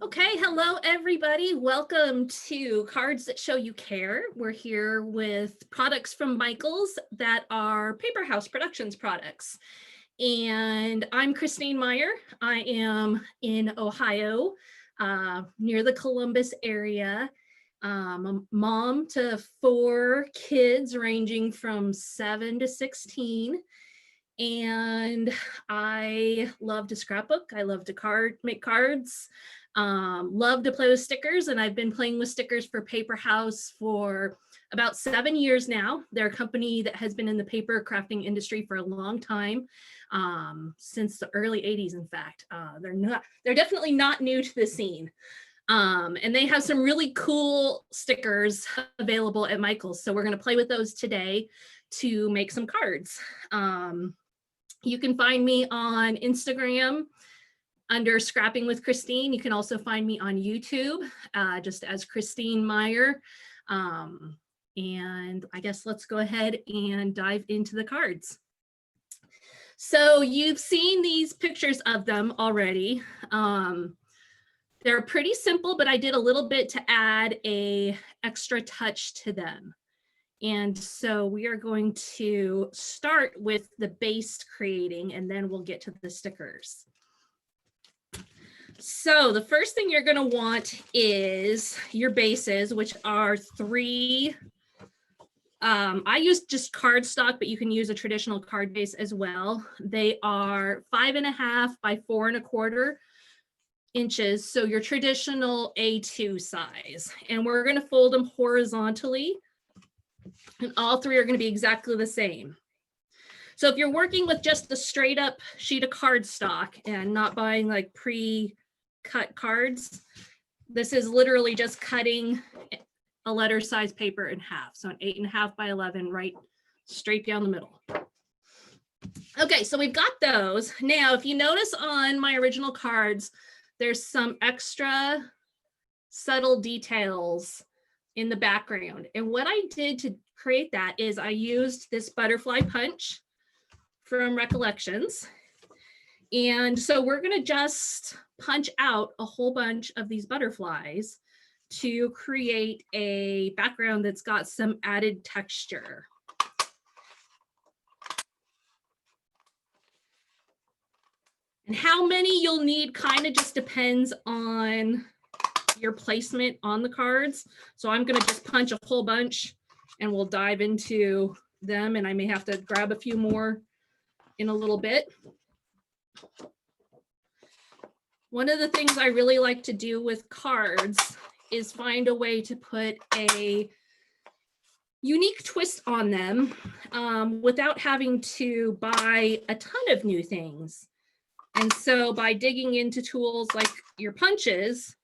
Okay, hello everybody. Welcome to Cards That Show You Care. We're here with products from Michaels that are Paper House Productions products. And I'm Christine Meyer. I am in Ohio, near the Columbus area. A mom to 4 kids ranging from 7 to 16. And I love to scrapbook. I love to make cards. Love to play with stickers, and I've been playing with stickers for Paper House for about 7 years now. They're a company that has been in the paper crafting industry for a long time, since the early 80s. In fact, they're definitely not new to the scene. And they have some really cool stickers available at Michael's. So we're going to play with those today to make some cards. You can find me on Instagram under Scrapping with Christine. You can also find me on YouTube, just as Christine Meyer. And I guess let's go ahead and dive into the cards. So you've seen these pictures of them already. They're pretty simple, but I did a little bit to add an extra touch to them. And so we are going to start with the base creating, and then we'll get to the stickers. So the first thing you're going to want is your bases, which are 3. I use just cardstock, but you can use a traditional card base as well. They are 5.5 by 4.25 inches. So your traditional A2 size. And we're going to fold them horizontally. And all 3 are going to be exactly the same. So if you're working with just a straight up sheet of cardstock and not buying like pre-cut cards, this is literally just cutting a letter size paper in half. So an 8.5 by 11, right straight down the middle. Okay, so we've got those. Now, if you notice on my original cards, there's some extra subtle details in the background. And what I did to create that is I used this butterfly punch from Recollections. And so we're going to just punch out a whole bunch of these butterflies to create a background that's got some added texture. And how many you'll need kind of just depends on your placement on the cards. So I'm going to just punch a whole bunch and we'll dive into them, and I may have to grab a few more in a little bit. One of the things I really like to do with cards is find a way to put a unique twist on them without having to buy a ton of new things. And so by digging into tools like your punches,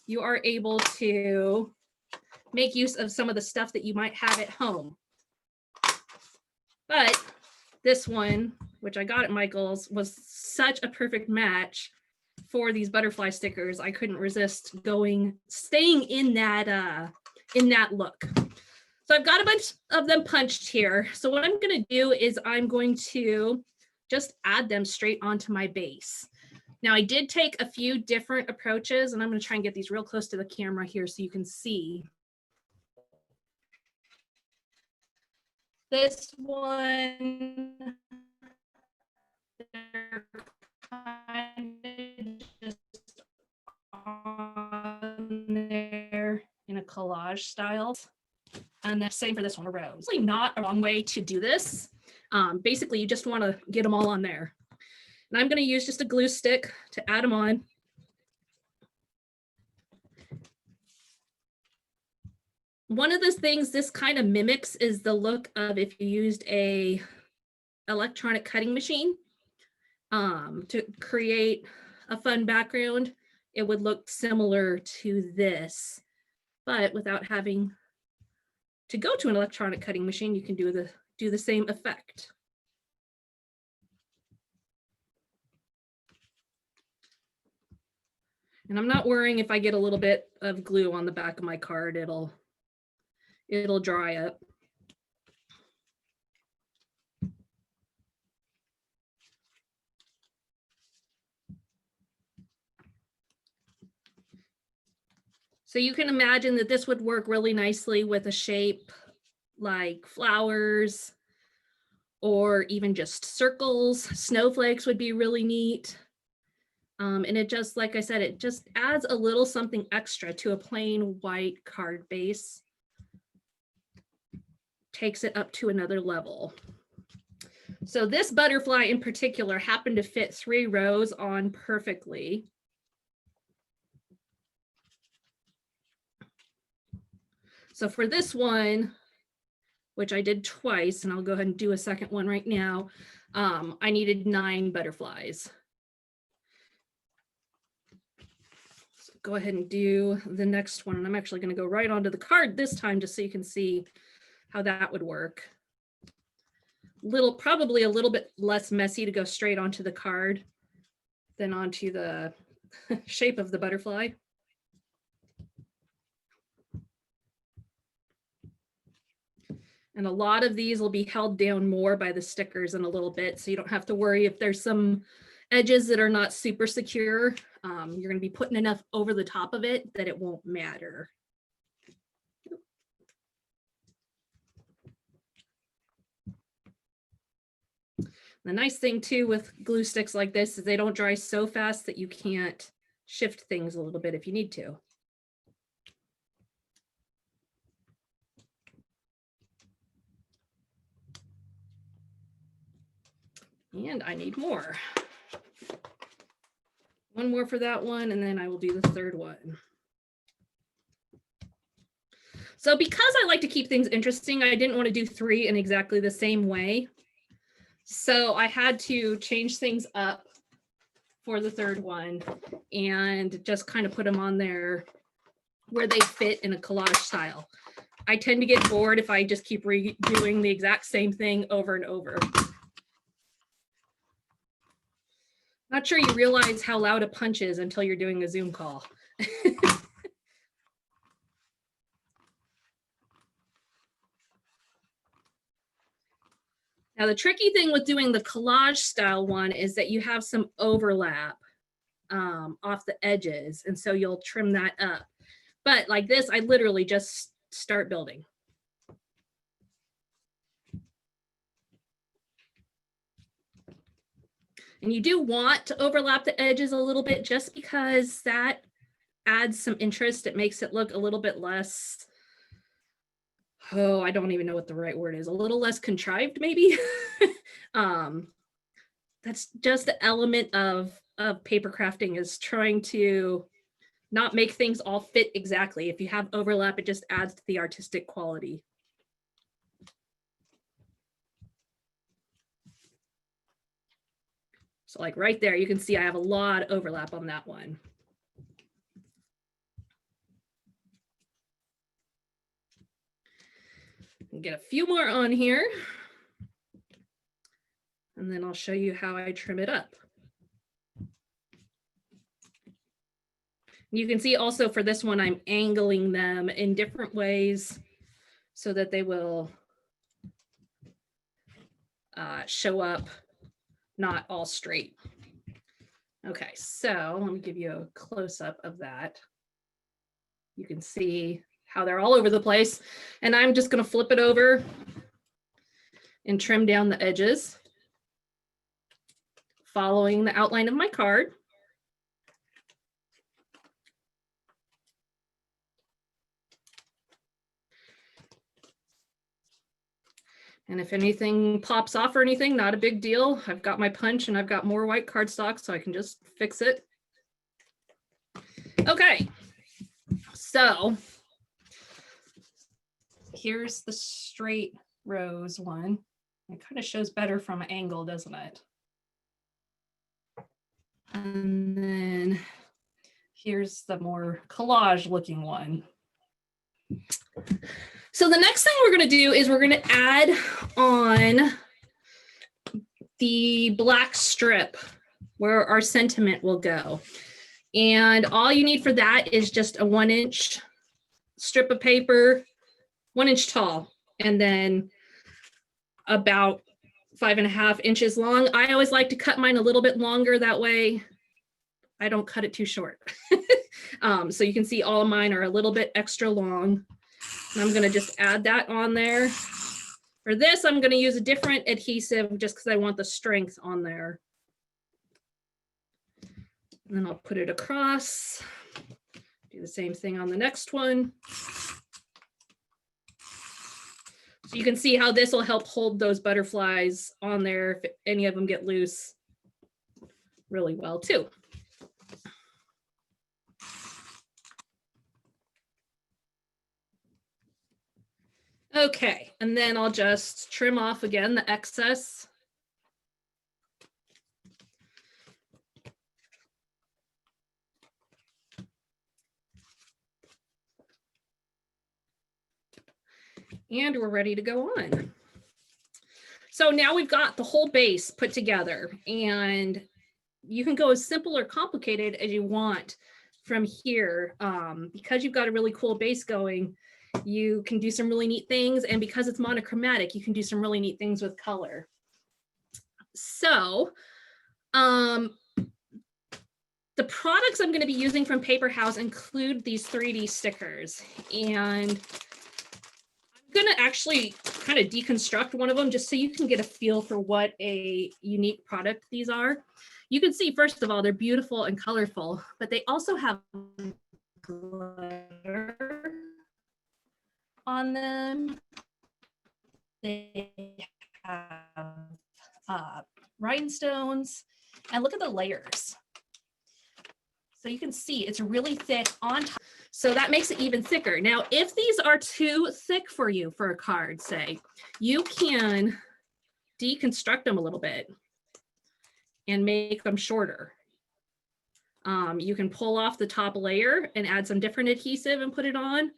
you are able to make use of some of the stuff that you might have at home. But this one, which I got at Michael's, was such a perfect match for these butterfly stickers. I couldn't resist staying in that look. So I've got a bunch of them punched here. So what I'm going to do is I'm going to just add them straight onto my base. Now I did take a few different approaches, and I'm going to try and get these real close to the camera here so you can see. This one, they're kind of just on there in a collage style. And the same for this one, a rose. It's really not a wrong way to do this. Basically, you just want to get them all on there. And I'm going to use just a glue stick to add them on. One of the things this kind of mimics is the look of if you used a electronic cutting machine to create a fun background. It would look similar to this, but without having to go to an electronic cutting machine, you can do the same effect. And I'm not worrying if I get a little bit of glue on the back of my card, it'll dry up. So you can imagine that this would work really nicely with a shape like flowers or even just circles. Snowflakes would be really neat. And it just, like I said, it just adds a little something extra to a plain white card base. Takes it up to another level. So this butterfly in particular happened to fit 3 rows on perfectly. So for this one, which I did twice, and I'll go ahead and do a second one right now, I needed 9 butterflies. So go ahead and do the next one. And I'm actually going to go right onto the card this time just so you can see how that would work. Probably a little bit less messy to go straight onto the card than onto the shape of the butterfly. And a lot of these will be held down more by the stickers in a little bit, so you don't have to worry if there's some edges that are not super secure. You're going to be putting enough over the top of it that it won't matter. The nice thing too with glue sticks like this is they don't dry so fast that you can't shift things a little bit if you need to. And I need more. One more for that one, and then I will do the third one. So because I like to keep things interesting, I didn't want to do 3 in exactly the same way. So I had to change things up for the third one and just kind of put them on there where they fit in a collage style. I tend to get bored if I just keep doing the exact same thing over and over. Not sure you realize how loud a punch is until you're doing a Zoom call. Now, the tricky thing with doing the collage style one is that you have some overlap off the edges. And so you'll trim that up. But like this, I literally just start building. And you do want to overlap the edges a little bit just because that adds some interest. It makes it look a little bit less, oh, I don't even know what the right word is, a little less contrived maybe. That's just the element of paper crafting, is trying to not make things all fit exactly. If you have overlap, it just adds to the artistic quality. So like right there, you can see I have a lot of overlap on that one. Get a few more on here. And then I'll show you how I trim it up. You can see also for this one, I'm angling them in different ways so that they will show up not all straight. Okay, so let me give you a close-up of that. You can see how they're all over the place. And I'm just gonna flip it over and trim down the edges, following the outline of my card. And if anything pops off or anything, not a big deal. I've got my punch and I've got more white cardstock, so I can just fix it. Okay, so here's the straight rows one. It kind of shows better from an angle, doesn't it? And then here's the more collage looking one. So the next thing we're going to do is we're going to add on the black strip where our sentiment will go. And all you need for that is just a 1-inch strip of paper, 1 inch tall, and then about 5.5 inches long. I always like to cut mine a little bit longer, that way I don't cut it too short. So you can see all of mine are a little bit extra long. And I'm gonna just add that on there. For this, I'm gonna use a different adhesive just because I want the strength on there. And then I'll put it across. Do the same thing on the next one. So you can see how this will help hold those butterflies on there if any of them get loose really well too. Okay, and then I'll just trim off again the excess. And we're ready to go on. So now we've got the whole base put together, and you can go as simple or complicated as you want from here. Because you've got a really cool base going, you can do some really neat things, and because it's monochromatic, you can do some really neat things with color. So the products I'm going to be using from Paper House include these 3D stickers, and I'm going to actually kind of deconstruct one of them just so you can get a feel for what a unique product these are. You can see, first of all, they're beautiful and colorful, but they also have glitter on them. They have rhinestones, and look at the layers. So you can see it's really thick on top. So that makes it even thicker. Now, if these are too thick for you for a card, say, you can deconstruct them a little bit and make them shorter. You can pull off the top layer and add some different adhesive and put it on.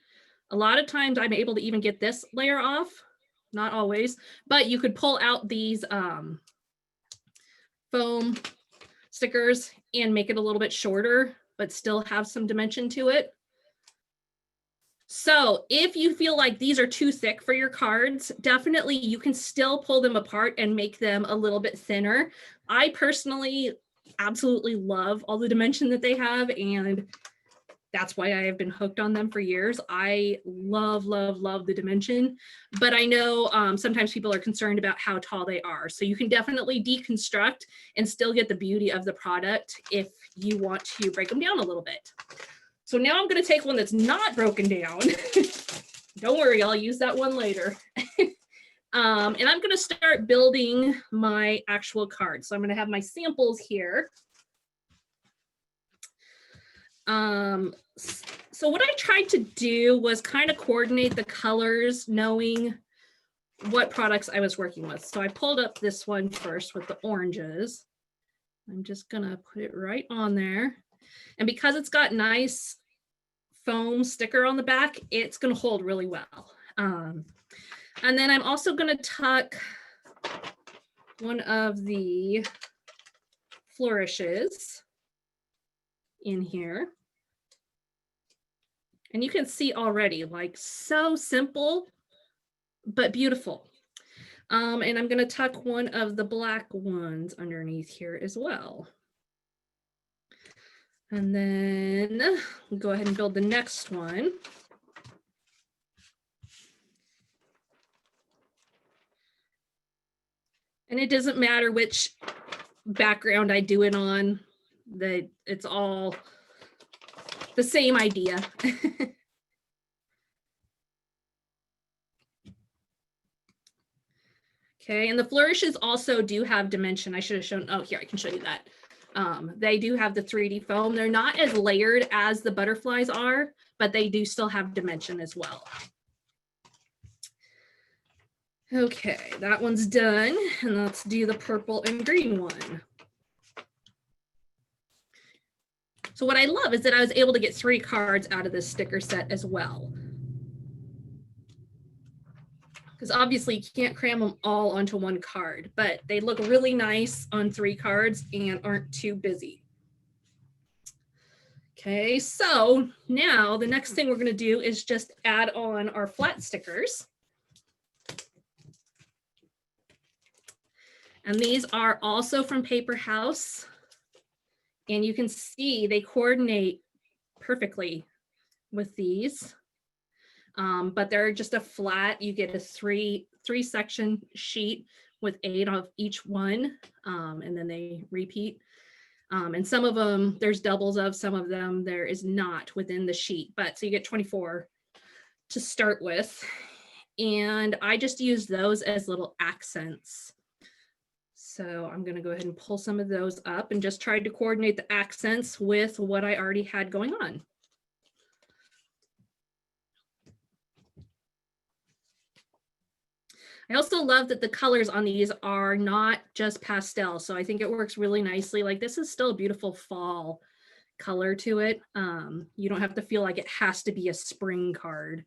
A lot of times I'm able to even get this layer off, not always, but you could pull out these foam stickers and make it a little bit shorter, but still have some dimension to it. So if you feel like these are too thick for your cards, definitely you can still pull them apart and make them a little bit thinner. I personally absolutely love all the dimension that they have, and that's why I have been hooked on them for years. I love, love, love the dimension, but I know sometimes people are concerned about how tall they are. So you can definitely deconstruct and still get the beauty of the product if you want to break them down a little bit. So now I'm going to take one that's not broken down. Don't worry, I'll use that one later. And I'm going to start building my actual card. So I'm going to have my samples here. So what I tried to do was kind of coordinate the colors, knowing what products I was working with. So I pulled up this one first with the oranges. I'm just going to put it right on there. And because it's got nice foam sticker on the back, it's going to hold really well. And then I'm also going to tuck one of the flourishes in here. And you can see already, like, so simple, but beautiful. And I'm going to tuck one of the black ones underneath here as well. And then we'll go ahead and build the next one. And it doesn't matter which background I do it on, it's all the same idea. Okay, and the flourishes also do have dimension. I should have shown, oh, here, I can show you that. They do have the 3D foam. They're not as layered as the butterflies are, but they do still have dimension as well. Okay, that one's done. And let's do the purple and green one. So what I love is that I was able to get 3 cards out of this sticker set as well. Because obviously you can't cram them all onto one card, but they look really nice on 3 cards and aren't too busy. Okay, so now the next thing we're going to do is just add on our flat stickers. And these are also from Paper House. And you can see they coordinate perfectly with these. But they're just a flat, you get a three section sheet with 8 of each one, and then they repeat. And some of them, there's doubles of, some of them there is not within the sheet, but so you get 24 to start with. And I just use those as little accents. So I'm going to go ahead and pull some of those up and just try to coordinate the accents with what I already had going on. I also love that the colors on these are not just pastel. So I think it works really nicely. Like this is still a beautiful fall color to it. You don't have to feel like it has to be a spring card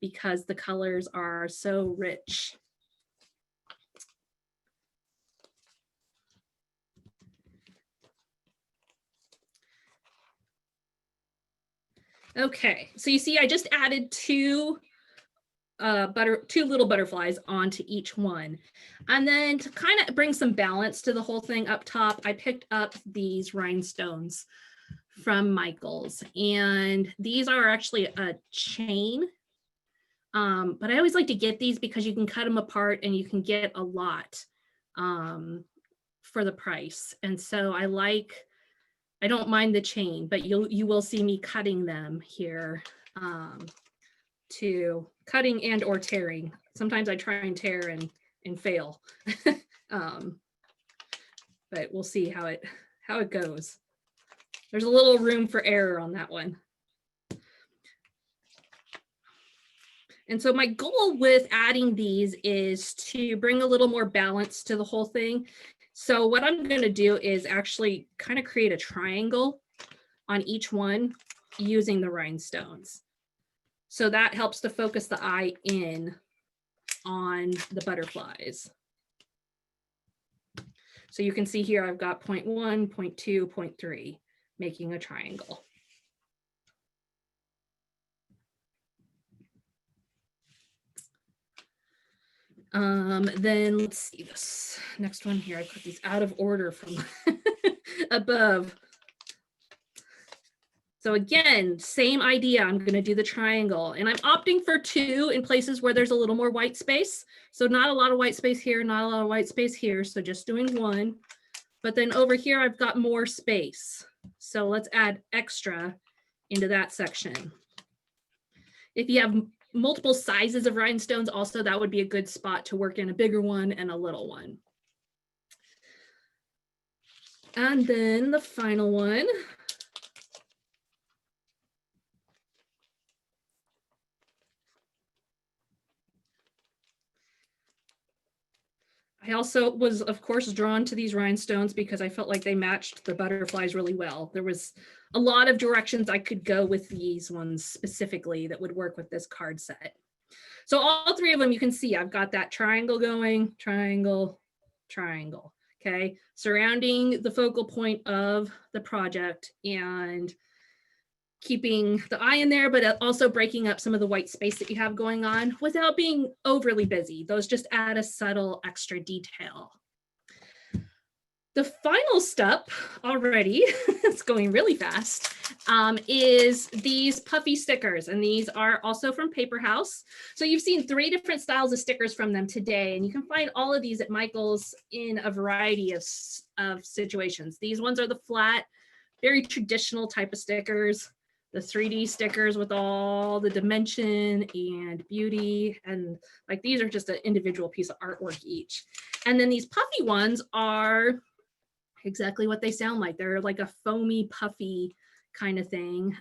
because the colors are so rich. Okay, so you see I just added two little butterflies onto each one. And then to kind of bring some balance to the whole thing up top, I picked up these rhinestones from Michael's. And these are actually a chain. But I always like to get these because you can cut them apart and you can get a lot for the price. And so I don't mind the chain, but you will see me cutting them here, to cutting and or tearing. Sometimes I try and tear and fail. But we'll see how it goes. There's a little room for error on that one. And so my goal with adding these is to bring a little more balance to the whole thing. So what I'm going to do is actually kind of create a triangle on each one using the rhinestones. So that helps to focus the eye in on the butterflies. So you can see here, I've got 0.1, 0.2, 0.3, making a triangle. Then let's see this next one here. I put these out of order from above. So again, same idea. I'm going to do the triangle and I'm opting for 2 in places where there's a little more white space. So not a lot of white space here, not a lot of white space here. So just doing 1, but then over here, I've got more space. So let's add extra into that section. If you have multiple sizes of rhinestones also, that would be a good spot to work in a bigger one and a little one. And then the final one. I also was, of course, drawn to these rhinestones because I felt like they matched the butterflies really well. There was a lot of directions I could go with these ones specifically that would work with this card set. So all 3 of them, you can see I've got that triangle going, triangle, triangle, okay? Surrounding the focal point of the project and keeping the eye in there, but also breaking up some of the white space that you have going on without being overly busy. Those just add a subtle extra detail. The final step already, it's going really fast, is these puffy stickers. And these are also from Paper House. So you've seen 3 different styles of stickers from them today. And you can find all of these at Michael's in a variety of situations. These ones are the flat, very traditional type of stickers. The 3D stickers with all the dimension and beauty. And like, these are just an individual piece of artwork each. And then these puffy ones are exactly what they sound like. They're like a foamy, puffy kind of thing.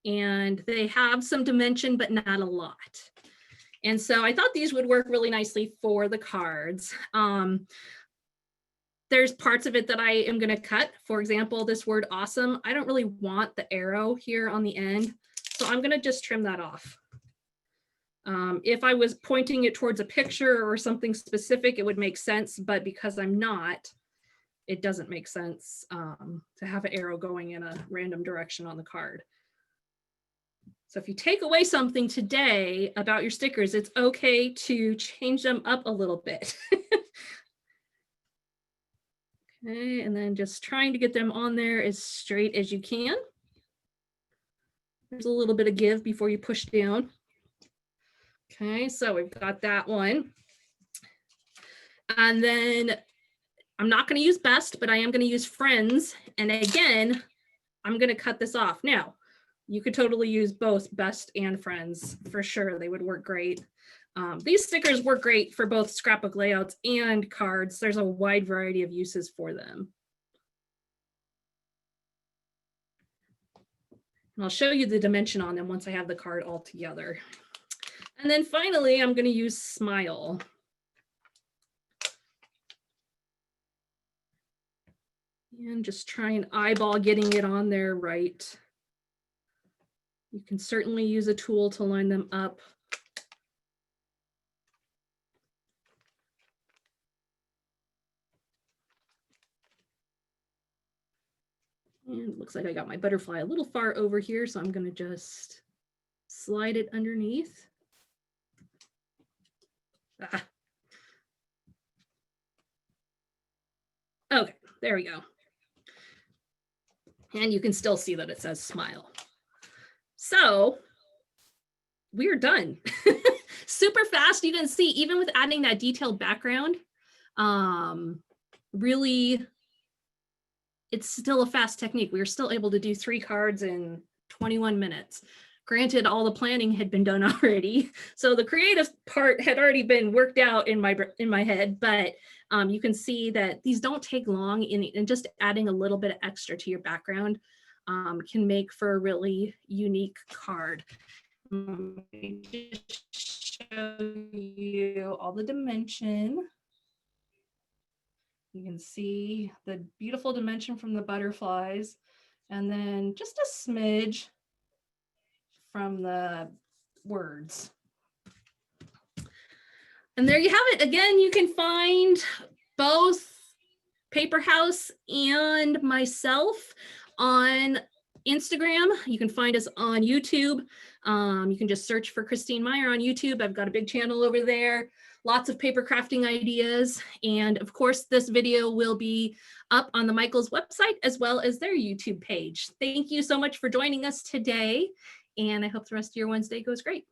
And they have some dimension, but not a lot. And so I thought these would work really nicely for the cards. There's parts of it that I am going to cut. For example, this word awesome. I don't really want the arrow here on the end. So I'm going to just trim that off. If I was pointing it towards a picture or something specific, it would make sense. But because I'm not, it doesn't make sense to have an arrow going in a random direction on the card. So if you take away something today about your stickers, it's okay to change them up a little bit. Okay, and then just trying to get them on there as straight as you can. There's a little bit of give before you push down. Okay, so we've got that one. And then I'm not going to use best, but I am going to use friends. And again, I'm going to cut this off. Now, you could totally use both best and friends for sure. They would work great. These stickers work great for both scrapbook layouts and cards. There's a wide variety of uses for them. And I'll show you the dimension on them once I have the card all together. And then finally, I'm going to use Smile. And just try and eyeball getting it on there right. You can certainly use a tool to line them up. And it looks like I got my butterfly a little far over here, so I'm going to just slide it underneath. Ah. Okay, there we go. And you can still see that it says Smile. So we're done. Super fast. You can see even with adding that detailed background, really, it's still a fast technique. We were still able to do 3 cards in 21 minutes. Granted, all the planning had been done already, so the creative part had already been worked out in my head, but you can see that these don't take long, and just adding a little bit of extra to your background can make for a really unique card. Let me just show you all the dimension. You can see the beautiful dimension from the butterflies, and then just a smidge from the words. And there you have it. Again, you can find both Paper House and myself on Instagram. You can find us on YouTube. You can just search for Christine Meyer on YouTube. I've got a big channel over there. Lots of paper crafting ideas. And of course, this video will be up on the Michaels website as well as their YouTube page. Thank you so much for joining us today. And I hope the rest of your Wednesday goes great.